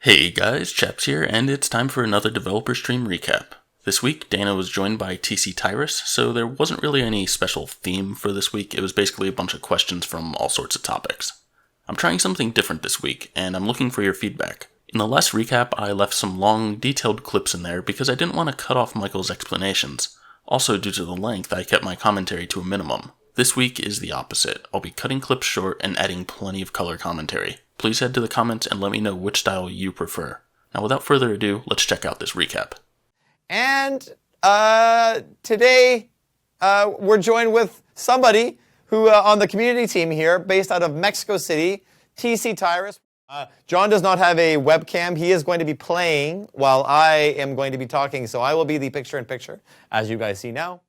Hey guys, Chaps here, and it's time for another developer stream recap. This week, Dana was joined by TC Tyrus, so there wasn't really any special theme for this week. It was basically a bunch of questions from all sorts of topics. I'm trying something different this week, and I'm looking for your feedback. In the last recap, I left some long, detailed clips in there because I didn't want to cut off Michael's explanations. Also, due to the length, I kept my commentary to a minimum. This week is the opposite. I'll be cutting clips short and adding plenty of color commentary. Please head to the comments and let me know which style you prefer. Now, without further ado, let's check out this recap. And today we're joined with somebody who on the community team here, based out of Mexico City, TC Tyrus. John does not have a webcam. He is going to be playing while I am going to be talking, so I will be the picture-in-picture, as you guys see now.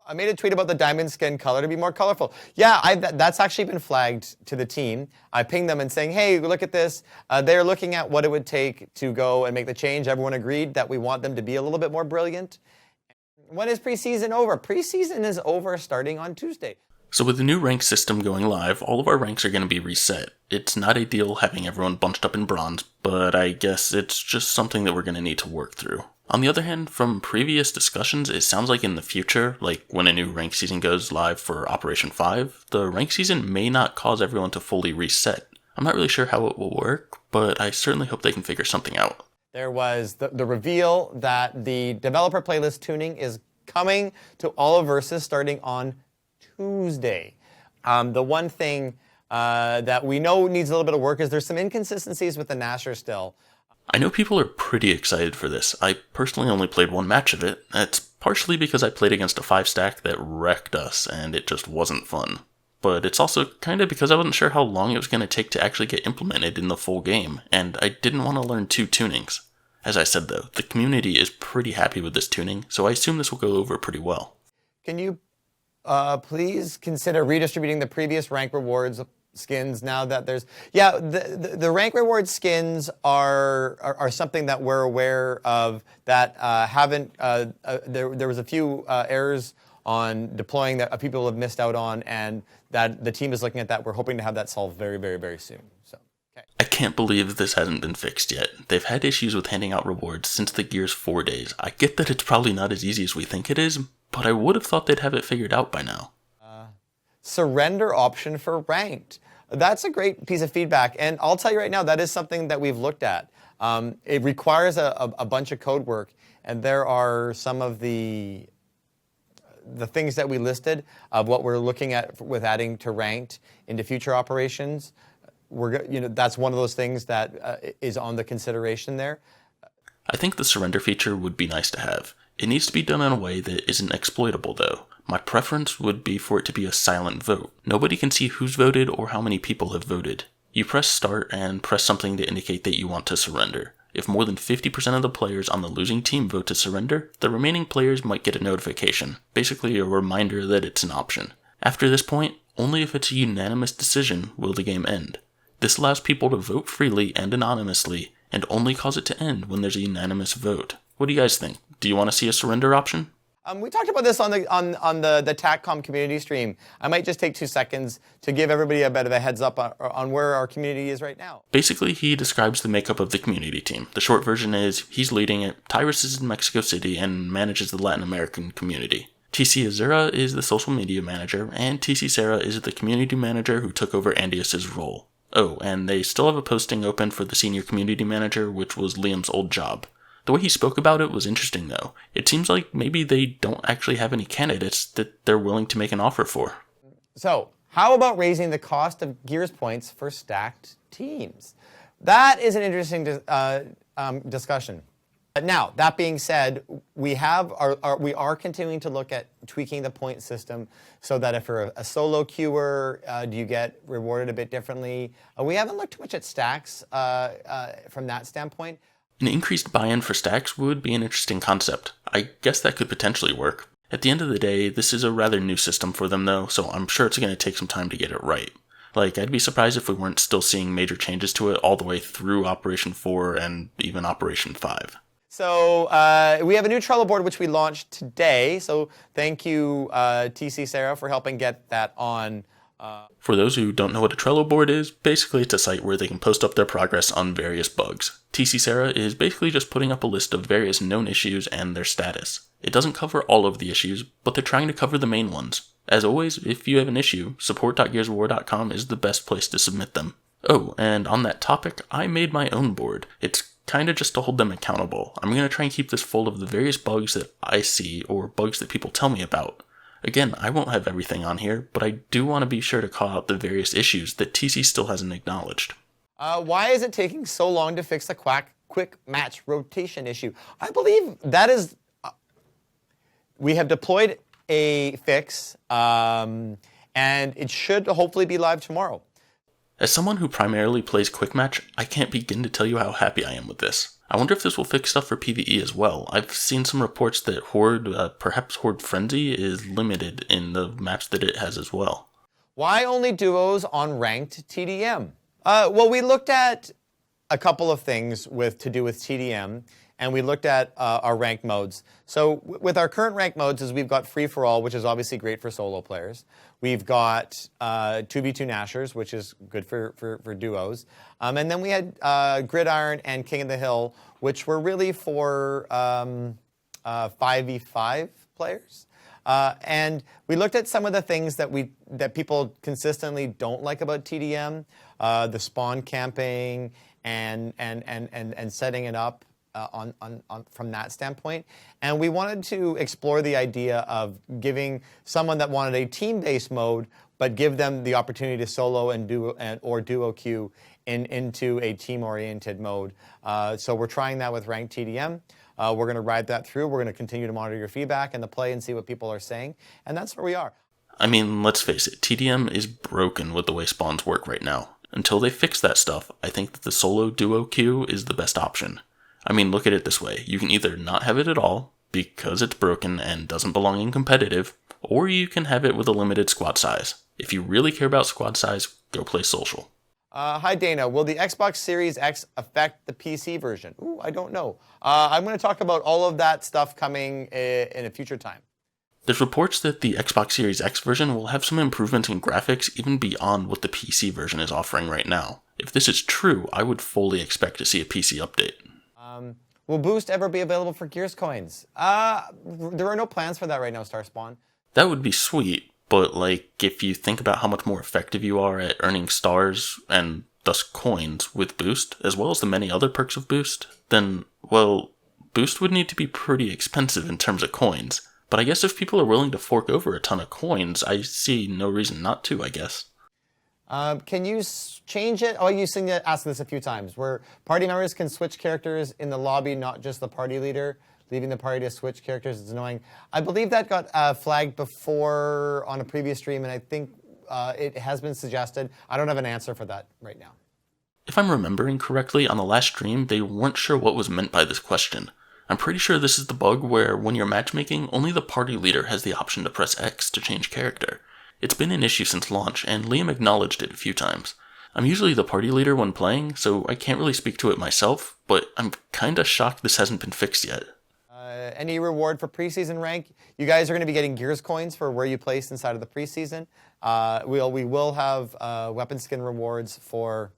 I made a tweet about the diamond skin color to be more colorful. Yeah, that's actually been flagged to the team. I pinged them and saying, hey, look at this. They're looking at what it would take to go and make the change. Everyone agreed that we want them to be a little bit more brilliant. When is preseason over? Preseason is over starting on Tuesday. So with the new rank system going live, all of our ranks are going to be reset. It's not ideal having everyone bunched up in bronze, but I guess it's just something that we're going to need to work through. On the other hand, from previous discussions, it sounds like in the future, like when a new rank season goes live for Operation 5, the rank season may not cause everyone to fully reset. I'm not really sure how it will work, but I certainly hope they can figure something out. There was the reveal that the developer playlist tuning is coming to all of Versus starting on Tuesday. The one thing that we know needs a little bit of work is there's some inconsistencies with the Nasher still. I know people are pretty excited for this. I personally only played one match of it. That's partially because I played against a 5-stack that wrecked us, and it just wasn't fun. But it's also kind of because I wasn't sure how long it was going to take to actually get implemented in the full game, and I didn't want to learn 2 tunings. As I said though, the community is pretty happy with this tuning, so I assume this will go over pretty well. Can you please consider redistributing the previous rank rewards skins now that there's... Yeah, the rank reward skins are something that we're aware of that haven't... there was a few errors on deploying that people have missed out on, and that the team is looking at that. We're hoping to have that solved very, very, very soon. So, okay. I can't believe this hasn't been fixed yet. They've had issues with handing out rewards since the Gears 4 days. I get that it's probably not as easy as we think it is, but I would have thought they'd have it figured out by now. Surrender option for ranked. That's a great piece of feedback, and I'll tell you right now, that is something that we've looked at. It requires a bunch of code work, and there are some of the things that we listed of what we're looking at with adding to ranked into future operations. That's one of those things that is on the consideration there. I think the surrender feature would be nice to have. It needs to be done in a way that isn't exploitable though. My preference would be for it to be a silent vote. Nobody can see who's voted or how many people have voted. You press start and press something to indicate that you want to surrender. If more than 50% of the players on the losing team vote to surrender, the remaining players might get a notification, basically a reminder that it's an option. After this point, only if it's a unanimous decision will the game end. This allows people to vote freely and anonymously, and only cause it to end when there's a unanimous vote. What do you guys think? Do you want to see a surrender option? We talked about this on the Tac-Com community stream. I might just take 2 seconds to give everybody a bit of a heads up on where our community is right now. Basically, he describes the makeup of the community team. The short version is, he's leading it, Tyrus is in Mexico City and manages the Latin American community. TC Azura is the social media manager, and TC Sarah is the community manager who took over Andius's role. Oh, and they still have a posting open for the senior community manager, which was Liam's old job. The way he spoke about it was interesting, though. It seems like maybe they don't actually have any candidates that they're willing to make an offer for. So, how about raising the cost of Gears points for stacked teams? That is an interesting discussion. Now, that being said, we are continuing to look at tweaking the point system so that if you're a solo queuer, do you get rewarded a bit differently? We haven't looked too much at stacks from that standpoint. An increased buy-in for stacks would be an interesting concept. I guess that could potentially work. At the end of the day, this is a rather new system for them though, so I'm sure it's going to take some time to get it right. Like, I'd be surprised if we weren't still seeing major changes to it all the way through Operation 4 and even Operation 5. So we have a new Trello board which we launched today, so thank you TC Sarah for helping get that on For those who don't know what a Trello board is, basically it's a site where they can post up their progress on various bugs. TC Sarah is basically just putting up a list of various known issues and their status. It doesn't cover all of the issues, but they're trying to cover the main ones. As always, if you have an issue, support.gearsofwar.com is the best place to submit them. Oh, and on that topic, I made my own board. It's kinda just to hold them accountable. I'm gonna try and keep this full of the various bugs that I see or bugs that people tell me about. Again, I won't have everything on here, but I do want to be sure to call out the various issues that TC still hasn't acknowledged. Why is it taking so long to fix the quick match rotation issue? I believe that is... we have deployed a fix, and it should hopefully be live tomorrow. As someone who primarily plays quick match, I can't begin to tell you how happy I am with this. I wonder if this will fix stuff for PvE as well. I've seen some reports that Horde, perhaps Horde Frenzy, is limited in the maps that it has as well. Why only duos on ranked TDM? Well, we looked at a couple of things to do with TDM, and we looked at our ranked modes. So with our current ranked modes, is we've got free for all, which is obviously great for solo players. We've got 2v2 Nashers, which is good for duos. And then we had Gridiron and King of the Hill, which were really for 5v5 players. And we looked at some of the things that people consistently don't like about TDM, the spawn camping and setting it up from that standpoint. And we wanted to explore the idea of giving someone that wanted a team-based mode, but give them the opportunity to solo and duo queue into a team-oriented mode. So we're trying that with ranked TDM. We're going to ride that through. We're going to continue to monitor your feedback and the play and see what people are saying. And that's where we are. I mean, let's face it, TDM is broken with the way spawns work right now. Until they fix that stuff, I think that the solo duo queue is the best option. I mean, look at it this way. You can either not have it at all, because it's broken and doesn't belong in competitive, or you can have it with a limited squad size. If you really care about squad size, go play social. Hi, Dana. Will the Xbox Series X affect the PC version? Ooh, I don't know. I'm going to talk about all of that stuff coming in a future time. There's reports that the Xbox Series X version will have some improvements in graphics even beyond what the PC version is offering right now. If this is true, I would fully expect to see a PC update. Will Boost ever be available for Gears coins? There are no plans for that right now, Starspawn. That would be sweet, but if you think about how much more effective you are at earning stars and thus coins with Boost, as well as the many other perks of Boost, then, well, Boost would need to be pretty expensive in terms of coins. But I guess if people are willing to fork over a ton of coins, I see no reason not to, I guess. Can you change it? Oh, you asked this a few times, where party members can switch characters in the lobby, not just the party leader, leaving the party to switch characters. It's annoying. I believe that got flagged before on a previous stream, and I think it has been suggested. I don't have an answer for that right now. If I'm remembering correctly, on the last stream, they weren't sure what was meant by this question. I'm pretty sure this is the bug where, when you're matchmaking, only the party leader has the option to press X to change character. It's been an issue since launch, and Liam acknowledged it a few times. I'm usually the party leader when playing, so I can't really speak to it myself, but I'm kinda shocked this hasn't been fixed yet. Any reward for preseason rank? You guys are going to be getting Gears coins for where you placed inside of the preseason. We will have weapon skin rewards for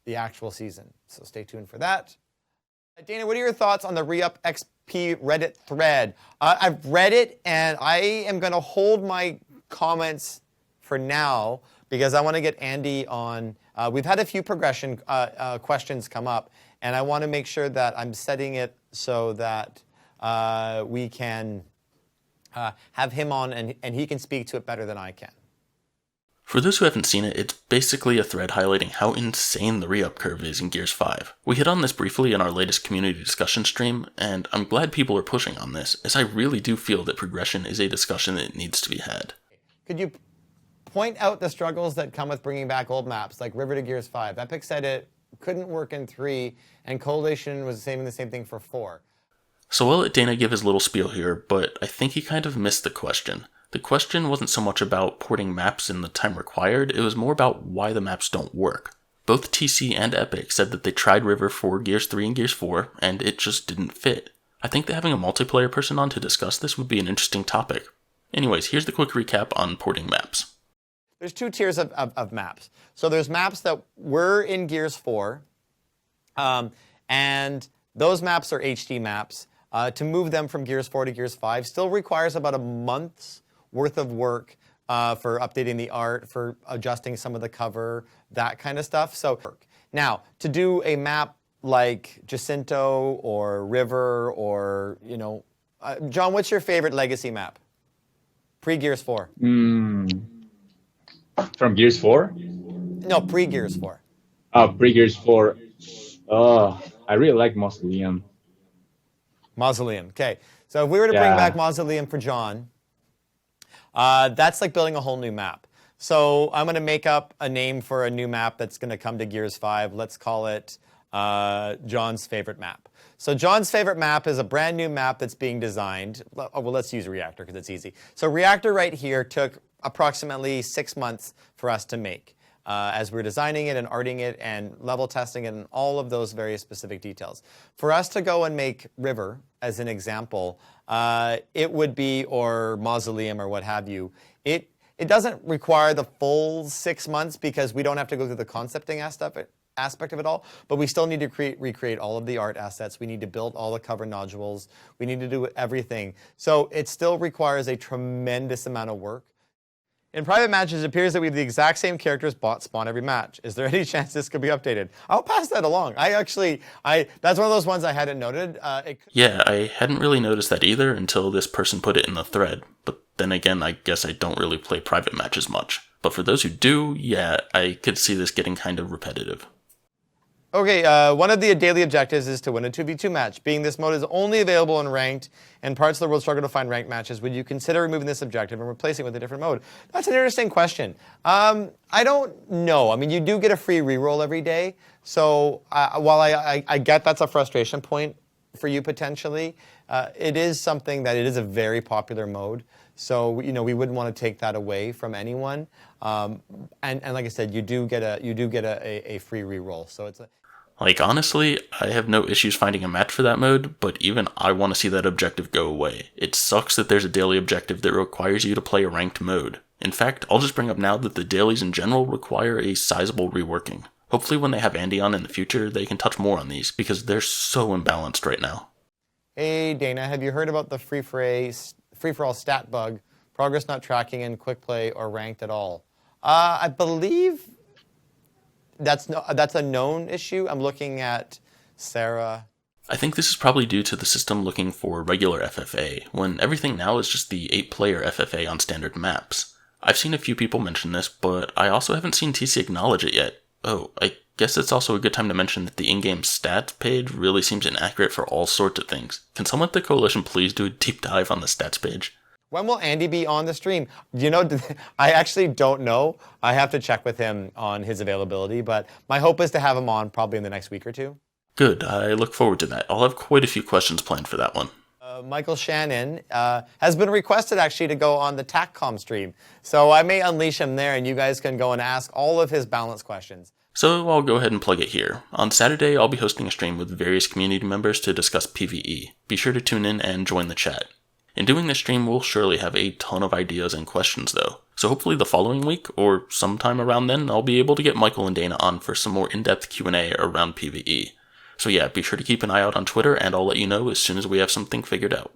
the actual season, so stay tuned for that. Dana, what are your thoughts on the Re-Up XP Reddit thread? I've read it, and I am going to hold my comments for now because I want to get Andy on. We've had a few progression questions come up, and I want to make sure that I'm setting it so that we can have him on and he can speak to it better than I can. For those who haven't seen it, it's basically a thread highlighting how insane the re-up curve is in Gears 5. We hit on this briefly in our latest community discussion stream, and I'm glad people are pushing on this, as I really do feel that progression is a discussion that needs to be had. Could you point out the struggles that come with bringing back old maps, like River to Gears 5? Epic said it couldn't work in 3, and Coalition was saying the same thing for 4. So I'll let Dana give his little spiel here, but I think he kind of missed the question. The question wasn't so much about porting maps in the time required, it was more about why the maps don't work. Both TC and Epic said that they tried River for Gears 3 and Gears 4, and it just didn't fit. I think that having a multiplayer person on to discuss this would be an interesting topic. Anyways, here's the quick recap on porting maps. There's two tiers of maps. So there's maps that were in Gears 4, and those maps are HD maps. To move them from Gears 4 to Gears 5 still requires about a month's worth of work for updating the art, for adjusting some of the cover, that kind of stuff. So now, to do a map like Jacinto or River or, John, what's your favorite Legacy map? Pre-Gears 4. From Gears 4? No, pre-Gears 4. Pre-Gears 4. I really like Mausoleum. Mausoleum. Okay. So if we were to bring back Mausoleum for John, that's like building a whole new map. So I'm going to make up a name for a new map that's going to come to Gears 5. Let's call it John's favorite map. So John's favorite map is a brand new map that's being designed. Well, let's use Reactor because it's easy. So Reactor right here took approximately 6 months for us to make as we're designing it and arting it and level testing it and all of those various specific details. For us to go and make River, as an example, it would be, or Mausoleum or what have you, it doesn't require the full 6 months because we don't have to go through the concepting aspect of it all, but we still need to recreate all of the art assets. We need to build all the cover nodules. We need to do everything. So it still requires a tremendous amount of work. In private matches, it appears that we have the exact same characters spawn every match. Is there any chance this could be updated? I'll pass that along. That's one of those ones I hadn't noted. Yeah, I hadn't really noticed that either until this person put it in the thread. But then again, I guess I don't really play private matches much. But for those who do, yeah, I could see this getting kind of repetitive. Okay, one of the daily objectives is to win a 2v2 match. Being this mode is only available in ranked, and parts of the world struggle to find ranked matches, would you consider removing this objective and replacing it with a different mode? That's an interesting question. I don't know. I mean, you do get a free reroll every day, so while I get that's a frustration point for you potentially, it is something that it is a very popular mode. So we wouldn't want to take that away from anyone. And like I said, you do get a free reroll. So it's honestly, I have no issues finding a match for that mode, but even I want to see that objective go away. It sucks that there's a daily objective that requires you to play a ranked mode. In fact, I'll just bring up now that the dailies in general require a sizable reworking. Hopefully when they have Andy on in the future, they can touch more on these, because they're so imbalanced right now. Hey Dana, have you heard about the free-for-all stat bug, progress not tracking in quick play or ranked at all? I believe that's a known issue. I'm looking at Sarah. I think this is probably due to the system looking for regular FFA, when everything now is just the 8-player FFA on standard maps. I've seen a few people mention this, but I also haven't seen TC acknowledge it yet. Oh, I guess it's also a good time to mention that the in-game stats page really seems inaccurate for all sorts of things. Can someone at the Coalition please do a deep dive on the stats page? When will Andy be on the stream? I actually don't know. I have to check with him on his availability, but my hope is to have him on probably in the next week or two. Good. I look forward to that. I'll have quite a few questions planned for that one. Michael Shannon has been requested actually to go on the Tac-Com stream. So I may unleash him there and you guys can go and ask all of his balance questions. So I'll go ahead and plug it here. On Saturday, I'll be hosting a stream with various community members to discuss PvE. Be sure to tune in and join the chat. In doing this stream, we'll surely have a ton of ideas and questions though. So hopefully the following week, or sometime around then, I'll be able to get Michael and Dana on for some more in-depth Q&A around PvE. So yeah, be sure to keep an eye out on Twitter and I'll let you know as soon as we have something figured out.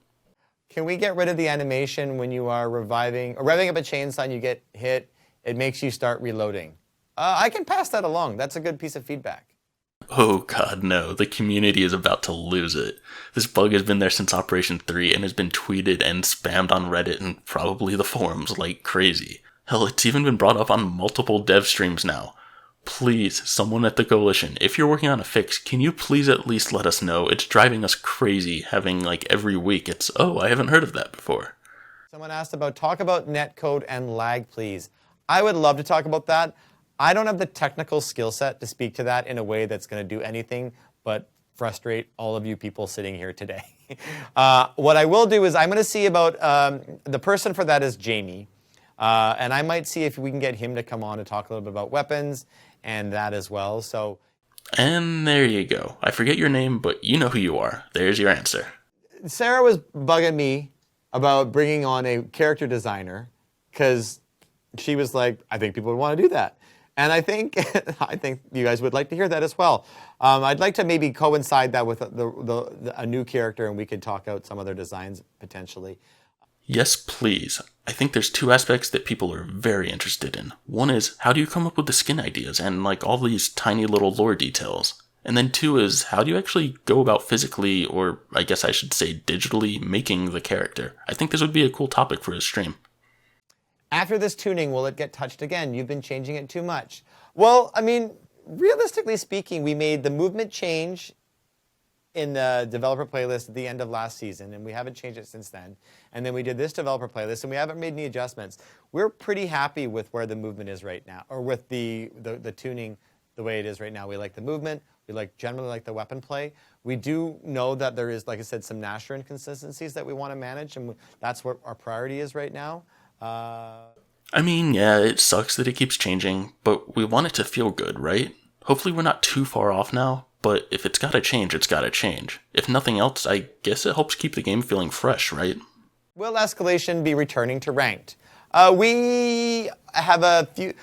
Can we get rid of the animation when you are revving up a chainsaw and you get hit, it makes you start reloading? I can pass that along. That's a good piece of feedback. Oh god, no. The community is about to lose it. This bug has been there since Operation 3 and has been tweeted and spammed on Reddit and probably the forums like crazy. Hell, it's even been brought up on multiple dev streams now. Please, someone at the Coalition, if you're working on a fix, can you please at least let us know? It's driving us crazy having every week it's, oh, I haven't heard of that before. Someone asked talk about netcode and lag, please. I would love to talk about that. I don't have the technical skill set to speak to that in a way that's going to do anything but frustrate all of you people sitting here today. What I will do is I'm going to see about, the person for that is Jamie. And I might see if we can get him to come on to talk a little bit about weapons and that as well. So, and there you go. I forget your name, but you know who you are. There's your answer. Sarah was bugging me about bringing on a character designer because she was like, I think people would want to do that. And I think I think you guys would like to hear that as well. I'd like to maybe coincide that with a new character, and we could talk out some other designs potentially. Yes, please. I think there's two aspects that people are very interested in. One is, how do you come up with the skin ideas and like all these tiny little lore details? And then two is, how do you actually go about physically, or I guess I should say digitally, making the character? I think this would be a cool topic for a stream. After this tuning, will it get touched again? You've been changing it too much. Well, I mean, realistically speaking, we made the movement change in the developer playlist at the end of last season, and we haven't changed it since then. And then we did this developer playlist, and we haven't made any adjustments. We're pretty happy with where the movement is right now, or with the tuning the way it is right now. We like the movement. We generally like the weapon play. We do know that there is, like I said, some Nasher inconsistencies that we want to manage, and that's what our priority is right now. I mean, yeah, it sucks that it keeps changing, but we want it to feel good, right? Hopefully we're not too far off now, but if it's gotta change, it's gotta change. If nothing else, I guess it helps keep the game feeling fresh, right? Will escalation be returning to ranked? We have a few...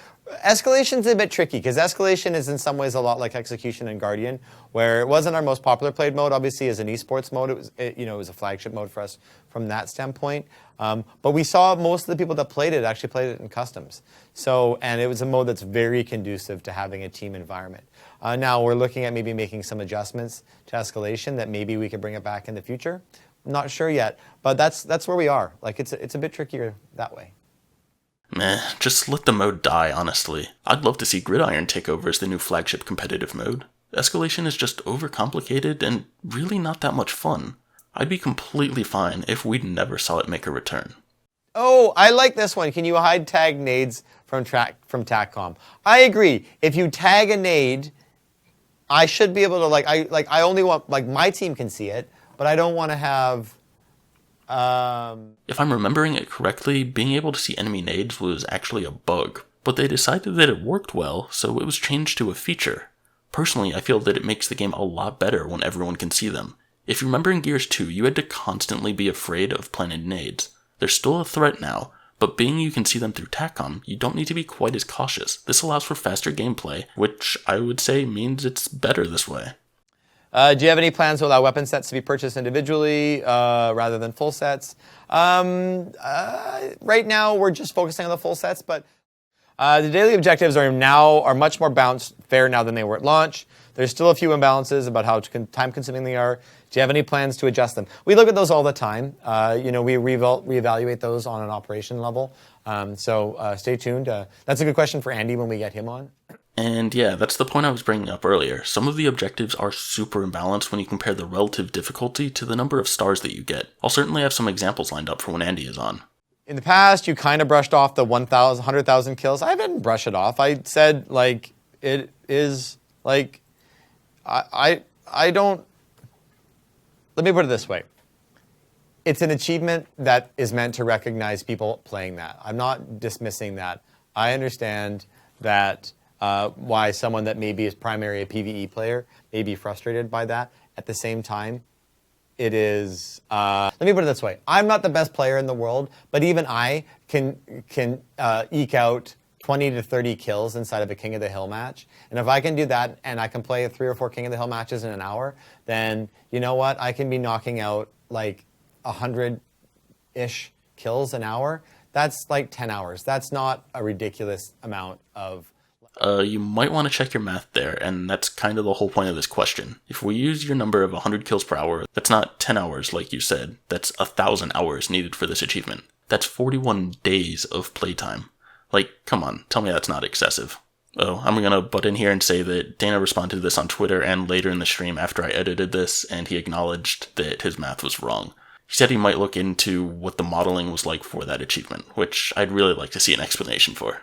Escalation's a bit tricky, because escalation is in some ways a lot like execution and guardian, where it wasn't our most popular played mode. Obviously, as an esports mode, it was a flagship mode for us from that standpoint. But we saw most of the people that played it actually played it in customs. And it was a mode that's very conducive to having a team environment. Now we're looking at maybe making some adjustments to escalation that maybe we could bring it back in the future. I'm not sure yet, but that's where we are. Like it's a bit trickier that way. Meh, just let the mode die, honestly. I'd love to see Gridiron take over as the new flagship competitive mode. Escalation is just overcomplicated and really not that much fun. I'd be completely fine if we never saw it make a return. Oh, I like this one. Can you hide tag nades from Taccom? I agree. If you tag a nade, I should be able to I only want my team can see it, but I don't want to have. If I'm remembering it correctly, being able to see enemy nades was actually a bug, but they decided that it worked well, so it was changed to a feature. Personally, I feel that it makes the game a lot better when everyone can see them. If you remember in Gears 2, you had to constantly be afraid of planted nades. They're still a threat now, but being you can see them through Taccom, you don't need to be quite as cautious. This allows for faster gameplay, which I would say means it's better this way. Do you have any plans to allow weapon sets to be purchased individually rather than full sets? Right now, we're just focusing on the full sets, but the daily objectives are much more balanced, fair now than they were at launch. There's still a few imbalances about how time-consuming they are. Do you have any plans to adjust them? We look at those all the time. We reevaluate those on an operation level. So stay tuned. That's a good question for Andy when we get him on. And yeah, that's the point I was bringing up earlier. Some of the objectives are super imbalanced when you compare the relative difficulty to the number of stars that you get. I'll certainly have some examples lined up for when Andy is on. In the past, you kind of brushed off the 100,000 kills. I didn't brush it off. I said, it is, I don't... Let me put it this way. It's an achievement that is meant to recognize people playing that. I'm not dismissing that. I understand that why someone that maybe is primarily a PvE player may be frustrated by that. At the same time, it is... let me put it this way. I'm not the best player in the world, but even I can eke out 20 to 30 kills inside of a King of the Hill match. And if I can do that and I can play 3 or 4 King of the Hill matches in an hour, then you know what? I can be knocking out 100-ish kills an hour. That's 10 hours. That's not a ridiculous amount of... You might want to check your math there, and that's kind of the whole point of this question. If we use your number of 100 kills per hour, that's not 10 hours like you said. That's 1,000 hours needed for this achievement. That's 41 days of playtime. Come on, tell me that's not excessive. Oh, I'm gonna butt in here and say that Dana responded to this on Twitter and later in the stream after I edited this, and he acknowledged that his math was wrong. He said he might look into what the modeling was like for that achievement, which I'd really like to see an explanation for.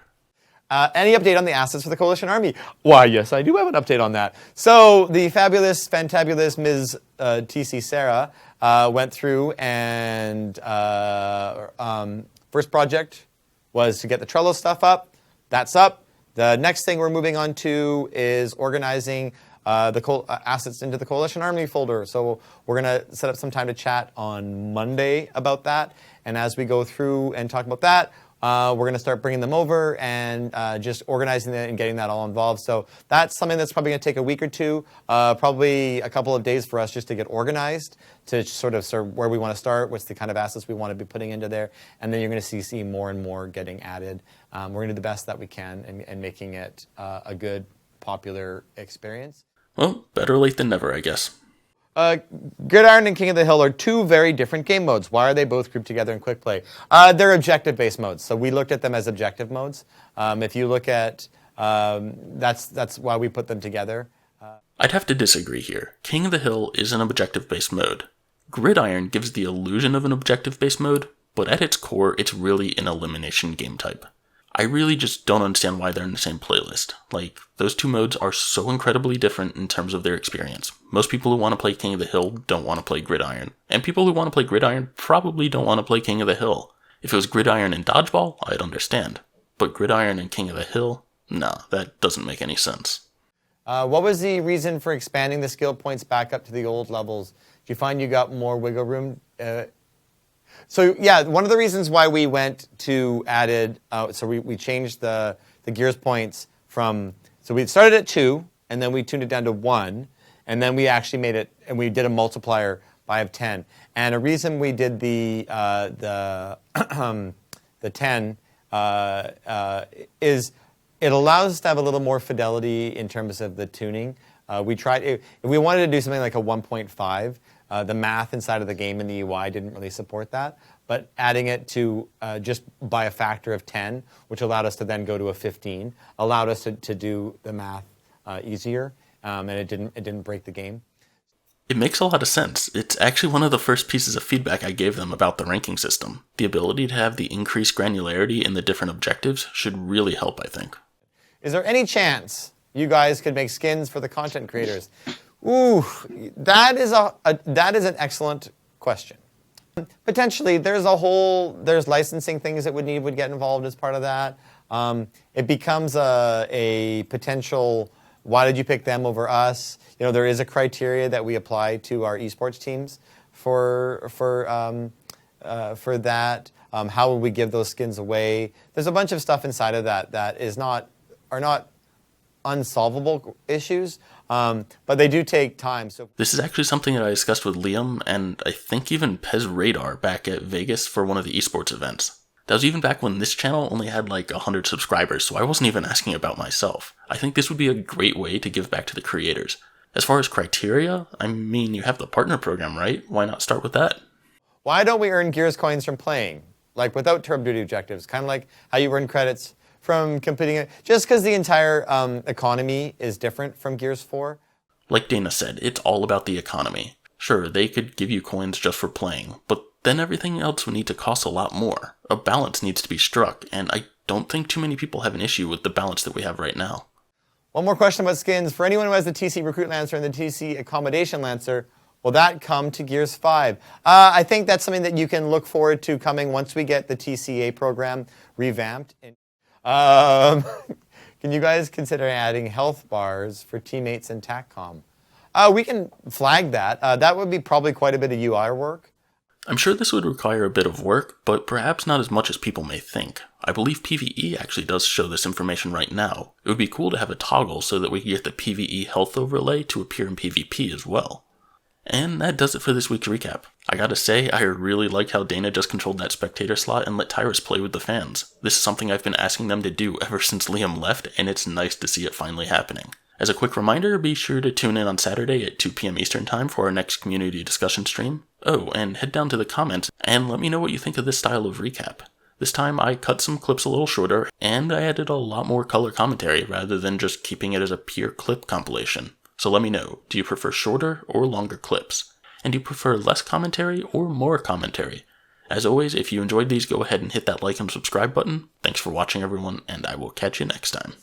Any update on the assets for the Coalition Army? Why, yes, I do have an update on that. So the fantabulous Ms. TC Sarah went through and first project was to get the Trello stuff up. That's up. The next thing we're moving on to is organizing the assets into the Coalition Army folder. So we're going to set up some time to chat on Monday about that. And as we go through and talk about that, we're going to start bringing them over and just organizing it and getting that all involved. So that's something that's probably going to take a week or two, probably a couple of days for us just to get organized, to sort of where we want to start, what's the kind of assets we want to be putting into there, and then you're going to see more and more getting added. We're going to do the best that we can and making it a good, popular experience. Well, better late than never, I guess. Gridiron and King of the Hill are two very different game modes. Why are they both grouped together in quick play? They're objective-based modes, so we looked at them as objective modes. If you look at, that's why we put them together. I'd have to disagree here. King of the Hill is an objective-based mode. Gridiron gives the illusion of an objective-based mode, but at its core, it's really an elimination game type. I really just don't understand why they're in the same playlist. Like, those two modes are so incredibly different in terms of their experience. Most people who want to play King of the Hill don't want to play Gridiron, and people who want to play Gridiron probably don't want to play King of the Hill. If it was Gridiron and Dodgeball, I'd understand. But Gridiron and King of the Hill? Nah, that doesn't make any sense. What was the reason for expanding the skill points back up to the old levels? Did you find you got more wiggle room? So yeah, one of the reasons why we went to added, so we changed the gears points from, so we started at 2, and then we tuned it down to 1, and then we actually made it, and we did a multiplier by 10. And a reason we did the 10 is it allows us to have a little more fidelity in terms of the tuning. We tried, if we wanted to do something like a 1.5, the math inside of the game in the UI didn't really support that, but adding it to just by a factor of 10, which allowed us to then go to a 15, allowed us to do the math easier, and it didn't break the game. It makes a lot of sense. It's actually one of the first pieces of feedback I gave them about the ranking system. The ability to have the increased granularity in the different objectives should really help, I think. Is there any chance you guys could make skins for the content creators? Ooh, that is an excellent question. Potentially, there's licensing things that would get involved as part of that. It becomes a potential, why did you pick them over us? You know, there is a criteria that we apply to our esports teams for that. How would we give those skins away? There's a bunch of stuff inside of that are not unsolvable issues, but they do take time. So this is actually something that I discussed with Liam and I think even Pez Radar back at Vegas for one of the esports events. That was even back when this channel only had like 100 subscribers, so I wasn't even asking about myself. I think this would be a great way to give back to the creators. As far as criteria, I mean, you have the partner program, right? Why not start with that? Why don't we earn Gears coins from playing? Like without turbo duty objectives, kind of like how you earn credits from competing it, just because the entire economy is different from Gears 4. Like Dana said, it's all about the economy. Sure, they could give you coins just for playing, but then everything else would need to cost a lot more. A balance needs to be struck, and I don't think too many people have an issue with the balance that we have right now. One more question about skins. For anyone who has the TC Recruit Lancer and the TC Accommodation Lancer, will that come to Gears 5? I think that's something that you can look forward to coming once we get the TCA program revamped. Can you guys consider adding health bars for teammates in Tac-Com? We can flag that. That would be probably quite a bit of UI work. I'm sure this would require a bit of work, but perhaps not as much as people may think. I believe PvE actually does show this information right now. It would be cool to have a toggle so that we can get the PvE health overlay to appear in PvP as well. And that does it for this week's recap. I gotta say, I really like how Dana just controlled that spectator slot and let Tyrus play with the fans. This is something I've been asking them to do ever since Liam left, and it's nice to see it finally happening. As a quick reminder, be sure to tune in on Saturday at 2 p.m. Eastern Time for our next community discussion stream. Oh, and head down to the comments and let me know what you think of this style of recap. This time I cut some clips a little shorter, and I added a lot more color commentary rather than just keeping it as a pure clip compilation. So let me know, do you prefer shorter or longer clips? And do you prefer less commentary or more commentary? As always, if you enjoyed these, go ahead and hit that like and subscribe button. Thanks for watching everyone, and I will catch you next time.